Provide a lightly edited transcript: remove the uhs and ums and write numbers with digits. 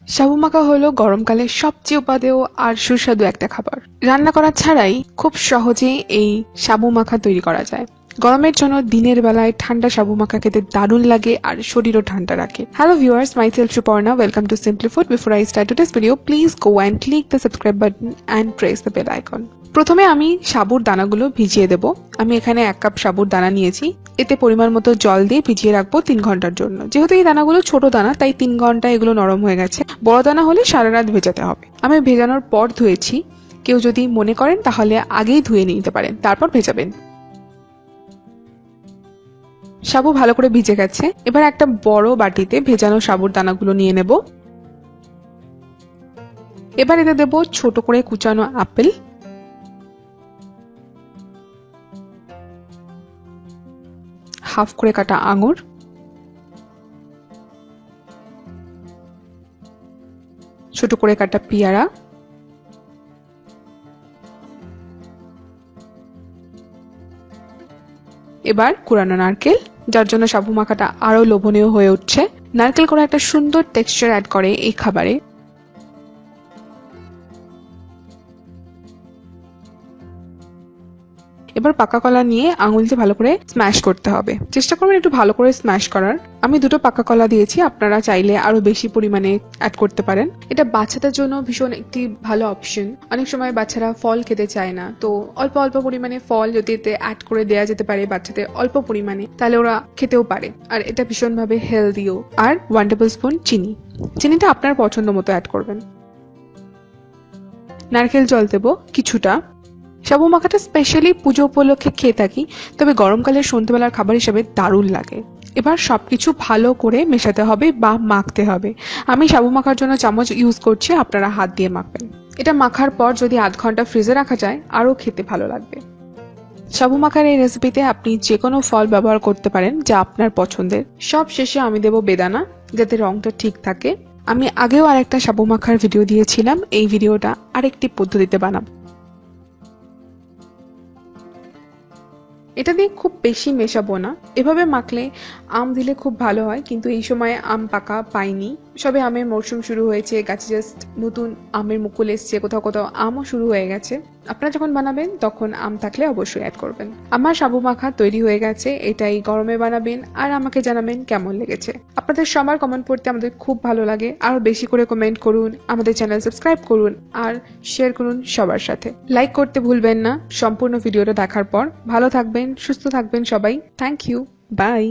সাবু মাখা হলো গরমকালে সবচেয়ে উপাদেয় আর সুস্বাদু একটা খাবার। রান্না করা ছাড়াই খুব সহজেই এই সাবু মাখা তৈরি করা যায়। গরমের জন্য দিনের বেলায় ঠান্ডা সাবু মাখা খেতে দারুণ লাগে আর শরীরও ঠান্ডা রাখে। Hello viewers, myself Suparna. Welcome to Simply Food. Before I start today's video, please go and click the subscribe button and press the bell icon. প্রথমে আমি সাবুর দানাগুলো ভিজিয়ে দেব। আমি এখানে 1 কাপ সাবুর দানা নিয়েছি। এতে পরিমাণ মতো জল দিয়ে ভিজিয়ে রাখবো 3 ঘন্টার জন্য। যেহেতু এই দানাগুলো ছোট দানা তাই 3 ঘন্টা এগুলো নরম হয়ে গেছে। বড় দানা হলে সারা রাত ভেজাতে হবে। আমি ভেজানোর পর ধুয়েছি। কেউ যদি মনে করেন তাহলে আগেই ধুয়ে নিতে পারেন, তারপর ভেজাবেন। সাবু ভালো করে ভিজে গেছে। এবার একটা বড় বাটিতে ভেজানো সাবুর দানাগুলো নিয়ে নেব। এবার এতে দেব ছোট করে কুচানো আপেল, হাফ করে কাটা আঙুর, ছোট করে কাটা পেয়ারা, এবার কুড়ানো নারকেল, যার জন্য সাবু মাখাটা আরো লোভনীয় হয়ে উঠছে। নারকেল করে একটা সুন্দর টেক্সচার অ্যাড করে এই খাবারে। এবার পাকা কলা নিয়ে আঙুল দিয়ে ভালো করে স্ম্যাশ করতে হবে। চেষ্টা করবেন একটু ভালো করে স্ম্যাশ করার। আমি 2টো পাকা কলা দিয়েছি, আপনারা চাইলে আরো বেশি পরিমাণে অ্যাড করতে পারেন। এটা বাচ্চাদের জন্য ভীষণ একটি ভালো অপশন। অনেক সময় বাচ্চারা ফল খেতে চায় না, তো অল্প অল্প পরিমাণে ফল যদি এতে অ্যাড করে দেওয়া যেতে পারে বাচ্চাদের অল্প পরিমাণে, তাহলে ওরা খেতেও পারে। আর এটা ভীষণভাবে হেলদিও। আর 1 টেবিল স্পুন চিনি। চিনিটা আপনার পছন্দ মতো অ্যাড করবেন। নারকেল জল দেব কিছুটা। সাবু মাখাটা স্পেশালি পুজো উপলক্ষে খেয়ে থাকি, তবে গরমকালের সন্ধ্যাবেলার খাবার হিসেবে দারুণ লাগে। এবার সবকিছু ভালো করে মেশাতে হবে বা মাখতে হবে। আমি সাবু মাখার জন্য চামচ ইউজ করছি, আপনারা হাত দিয়ে মাখবেন। এটা মাখার পর যদি আধ ঘন্টা ফ্রিজে রাখা যায় আরো খেতে ভালো লাগবে। সাবু মাখার এই রেসিপিতে আপনি যে কোনো ফল ব্যবহার করতে পারেন যা আপনার পছন্দের। সব শেষে আমি দেব বেদানা, যাতে রংটা ঠিক থাকে। আমি আগেও আরেকটা সাবু মাখার ভিডিও দিয়েছিলাম, এই ভিডিওটা আরেকটি পদ্ধতিতে বানাবো। এটা দিয়ে খুব বেশি মেশাবো না। এভাবে মাখলে আম দিলে খুব ভালো হয়, কিন্তু এই সময় আম পাকা পাইনি। সবে আমের মরশুম শুরু হয়েছে, গাছে জাস্ট নতুন আমের মুকুল এসছে, কোথাও কোথাও আমও শুরু হয়ে গেছে। আপনারা যখন বানাবেন তখন আম থাকলে অবশ্যই অ্যাড করবেন। আমার সাবু মাখা তৈরি হয়ে গেছে। এটাই গরমে বানাবেন আর আমাকে জানাবেন কেমন লেগেছে। আপনাদের সবার কমেন্ট পড়তে আমাদের খুব ভালো লাগে। আরো বেশি করে কমেন্ট করুন, আমাদের চ্যানেল সাবস্ক্রাইব করুন আর শেয়ার করুন সবার সাথে। লাইক করতে ভুলবেন না। সম্পূর্ণ ভিডিওটা দেখার পর ভালো থাকবেন, সুস্থ থাকবেন সবাই। Thank you, by.